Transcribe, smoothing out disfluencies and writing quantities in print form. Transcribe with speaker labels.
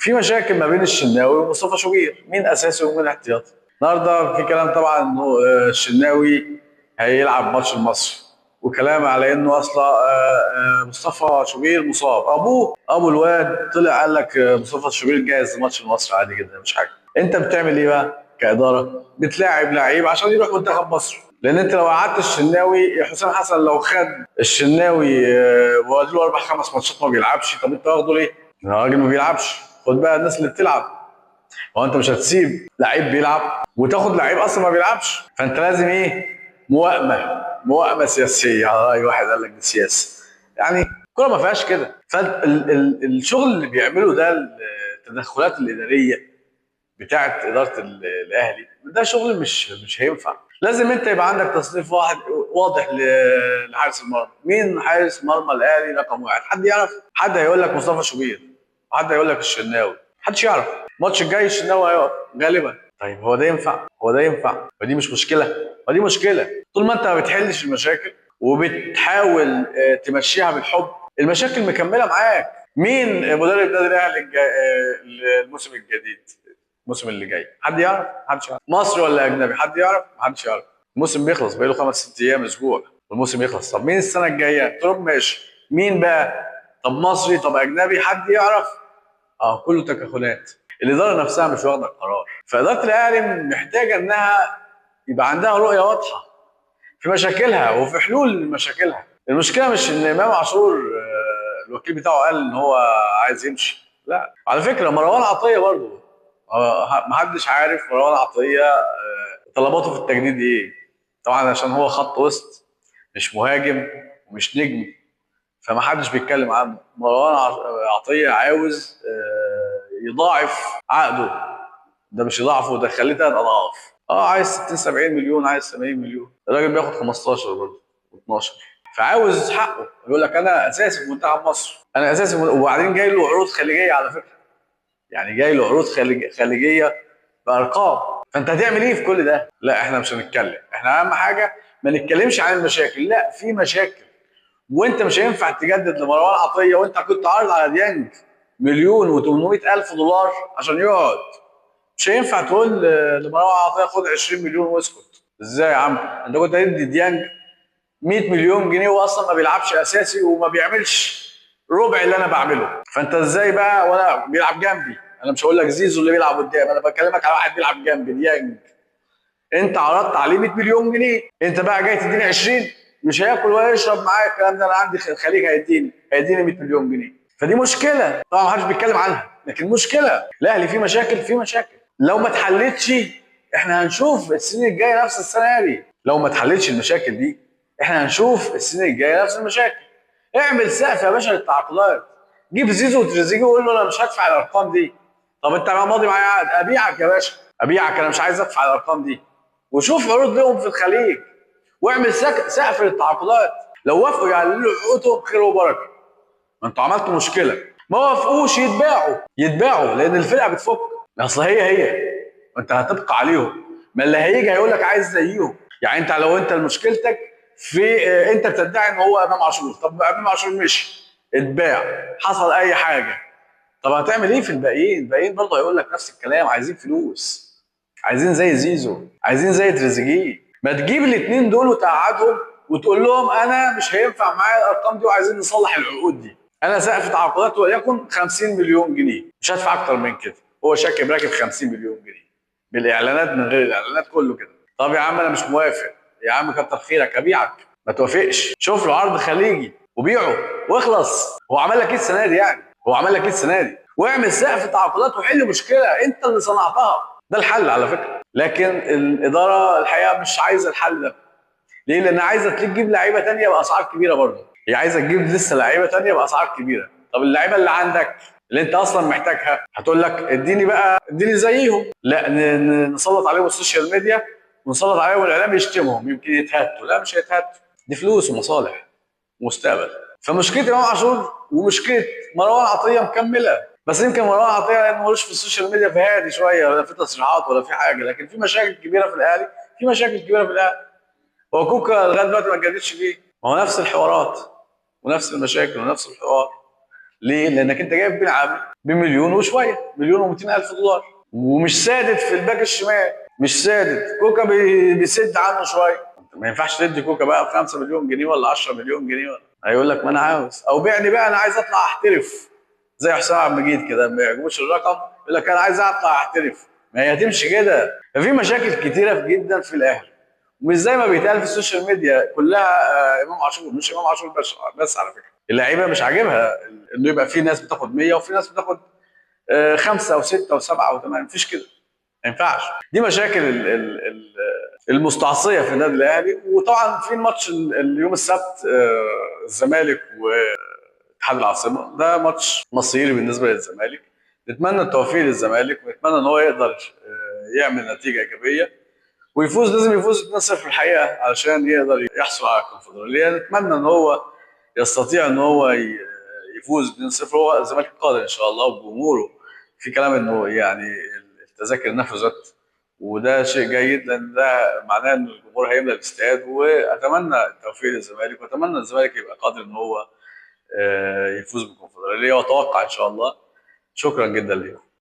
Speaker 1: في مشاكل ما بين الشناوي ومصطفى شوبير، مين اساسي ومين احتياطي؟ النهارده في كلام طبعا انه الشناوي هيلعب ماتش المصري، وكلام على انه اصلا مصطفى شوبير مصاب. ابو الواد طلع قال لك مصطفى شوبير جاهز لماتش المصري عادي جدا مش حاجه. انت بتعمل ايه بقى كاداره؟ بتلاعب لعيب عشان يروح منتخب مصر، لان انت لو قعدت الشناوي، حسام حسن لو خد الشناوي وقال له 4 5 ماتشات ما بيلعبش، طب انت واخده ليه؟ الراجل ما بيلعبش، خد بقى الناس اللي بتلعب. هو انت مش هتسيب لعيب بيلعب وتاخد لعيب اصلا ما بيلعبش، فانت لازم ايه؟ موائمه سياسيه. على راي واحد قال لك دي سياسه، يعني الكوره ما فيهاش كده. فالشغل اللي بيعمله ده، التدخلات الاداريه بتاعه اداره الاهلي، ده شغل مش هينفع. لازم انت يبقى عندك تصنيف واحد واضح لحارس المرمى. مين حارس مرمى الاهلي رقم واحد؟ حد يعرف؟ حد هيقول لك مصطفى شوبير، وحد هيقول لك الشناوي، محدش يعرف. الماتش الجاي الشناوي هيقف غالبا. طيب هو ده ينفع؟ ودي مش مشكله؟ ودي مشكله. طول ما انت ما بتحلش المشاكل وبتحاول تمشيها بالحب، المشاكل مكمله معاك. مين مدرب نادي الاهلي الموسم الجديد، الموسم اللي جاي؟ حد يعرف؟ محدش يعرف. مصري ولا اجنبي؟ حد يعرف؟ محدش يعرف. الموسم بيخلص بقاله 5 6 ايام، اسبوع والموسم يخلص. طب مين السنه الجايه؟ تراب ماشي، مين بقى؟ طب مصري، طب اجنبي، حد يعرف؟ كله تكهنات. الاداره نفسها مش واخده قرار. فاداره الاهلي محتاجه انها يبقى عندها رؤيه واضحه في مشاكلها وفي حلول لمشاكلها. المشكله مش ان امام عاشور الوكيل بتاعه قال ان هو عايز يمشي، لا. على فكره مروان عطيه برضه محدش عارف مروان عطيه طلباته في التجديد ايه. طبعا عشان هو خط وسط مش مهاجم ومش نجم، فمحدش بيتكلم عنه. مروان عطيه عاوز يضاعف عقده، ده مش يضاعفه، ده خليه 3 اضعاف. عايز 60 70 مليون، عايز 80 مليون. الراجل بياخد 15 برضه و12، فعاوز حقه. يقول لك انا اساسي في منتخب مصر، انا اساسي وبعدين جاي له عروض خليجيه على فكره، يعني جاي له عروض خليجيه بارقام. فانت هتعمل ايه في كل ده؟ لا احنا مش هنتكلم، احنا اهم حاجه ما نتكلمش عن المشاكل. لا، في مشاكل، وانت مش هينفع تجدد لمروان عطيه وانت كنت عارض على ديانج 1,800,000 دولار عشان يقعد. مش هينفع تقول لمروان عطيه خد 20 مليون واسكت. ازاي يا عم؟ انت كنت هتدي ديانج 100 مليون جنيه واصلا ما بيلعبش اساسي وما بيعملش ربع اللي انا بعمله. فانت ازاي بقى وانا بيلعب جنبي؟ انا مش هقول لك زيزو اللي بيلعب قدام، انا بكلمك على واحد بيلعب جنبي ديانج. انت عرضت عليه 100 مليون جنيه، انت بقى جاي تديني 20؟ مش هياكل ولا يشرب معايا الكلام ده. انا عندي الخليج هيديني 100 مليون جنيه. فدي مشكله طبعا ما حدش بيتكلم عنها، لكن مشكله. الاهلي فيه مشاكل، لو ما اتحلتش احنا هنشوف السنين الجايه نفس السنه دي. لو ما اتحلتش المشاكل دي احنا هنشوف السنين الجايه نفس المشاكل. اعمل سقف يا باشا للتعاقدات، جيب زيزو وتريزيجيه وقول له انا مش هدفع الارقام دي. طب انت ماضي معايا عقد، ابيعك يا باشا، ابيعك، انا مش عايز ادفع الارقام دي. وشوف عروض لهم في الخليج واعمل سقف للتعاقدات. لو وافقوا يعللوا عقودهم خير وبركه، ما انتوا عملتوا مشكله. ما وافقوش يتباعوا لان الفرقه بتفك. اصل هي انت هتبقى عليهم، ما اللي هيجي هيقول لك عايز زيهم. يعني انت لو انت مشكلتك في انت بتدعي ان هو امام عاشور، طب امام عاشور مشي اتباع، حصل اي حاجه، طب هتعمل ايه في الباقيين برضه هيقول لك نفس الكلام، عايزين فلوس، عايزين زي زيزو، عايزين زي تريزيجيه. ما تجيب الاثنين دول وتقعدهم وتقول لهم انا مش هينفع معايا الارقام دي وعايزين نصلح العقود دي. انا سقف تعاقدات وليكن 50 مليون جنيه، مش هدفع اكتر من كده. هو شاكب راكب 50 مليون جنيه بالاعلانات من غير الاعلانات كله كده. طب يا عم انا مش موافق، يا عم كتر خيرك ابيعك. ما توافقش، شوف له عرض خليجي وبيعه واخلص. هو عمل لك ايه السنه دي يعني؟ واعمل سقف تعاقدات وحل مشكله انت اللي صنعتها. ده الحل على فكره. لكن الاداره الحقيقه مش عايزه الحل ده. ليه؟ لان عايزه تجيب لعيبه ثانيه باسعار كبيره برضه. هي عايزه تجيب لسه لعيبه ثانيه باسعار كبيره. طب اللعيبه اللي عندك اللي انت اصلا محتاجها هتقول لك اديني زيهم. لا، نسلط عليهم السوشيال ميديا ونسلط عليهم الاعلام يشتمهم يمكن يتهتوا. لا مش هيتهتوا، دي فلوس ومصالح ومستقبل. فمشكله امام عاشور ومشكله مروان عطيه مكمله، بس يمكن مروان عطيه لانه ملوش في السوشيال ميديا فهادي شويه، ولا في تصريحات ولا في حاجه. لكن في مشاكل كبيره في الاهلي، هو كوكا لغايه دلوقتي ما اتجددش ليه؟ ما هو نفس الحوارات ونفس المشاكل ونفس الحوار. ليه؟ لانك انت جايب بن عامر بمليون وشويه، مليون و200 الف دولار، ومش سادد في الباك الشمال، مش سادد. كوكا بيسد عنه شويه. ما ينفعش تدي كوكا بقى ب 5 مليون جنيه ولا 10 مليون جنيه ولا، هيقول لك ما انا عاوز، او بيعني بقى انا عايز اطلع احترف زي حسام عبد المجيد كده، ما يعجبوش الرقم يقول لك انا عايز اطلع احترف. ما هي هتمشي كده. ففي مشاكل كتيره جدا في الاهلي، ومش زي ما بيتقال في السوشيال ميديا كلها امام عاشور. مش امام عاشور بس على فكره اللعيبه مش عاجبها انه يبقى في ناس بتاخد 100 وفي ناس بتاخد 5 و6 و7 و8. مفيش كده، ما ينفعش. دي مشاكل المستعصيه في النادي الاهلي. وطبعا في ماتش اليوم السبت الزمالك واتحاد العاصمه، ده ماتش مصيري بالنسبه للزمالك. نتمنى التوفيق للزمالك، ونتمنى ان هو يقدر يعمل نتيجه ايجابيه ويفوز. لازم يفوز 2-0 في الحقيقه علشان يقدر يحصل على الكونفدراليه. نتمنى ان هو يستطيع ان هو يفوز 2-0. هو الزمالك قادر ان شاء الله، وجمهوره في كلام انه يعني التذاكر نفذت، وده شيء جيد لان ده معناه ان الجمهور هيملى الاستاد. واتمنى التوفيق للزمالك، واتمنى الزمالك يبقى قادر ان هو يفوز بالكونفدراليه، واتوقع ان شاء الله. شكرا جدا لكم.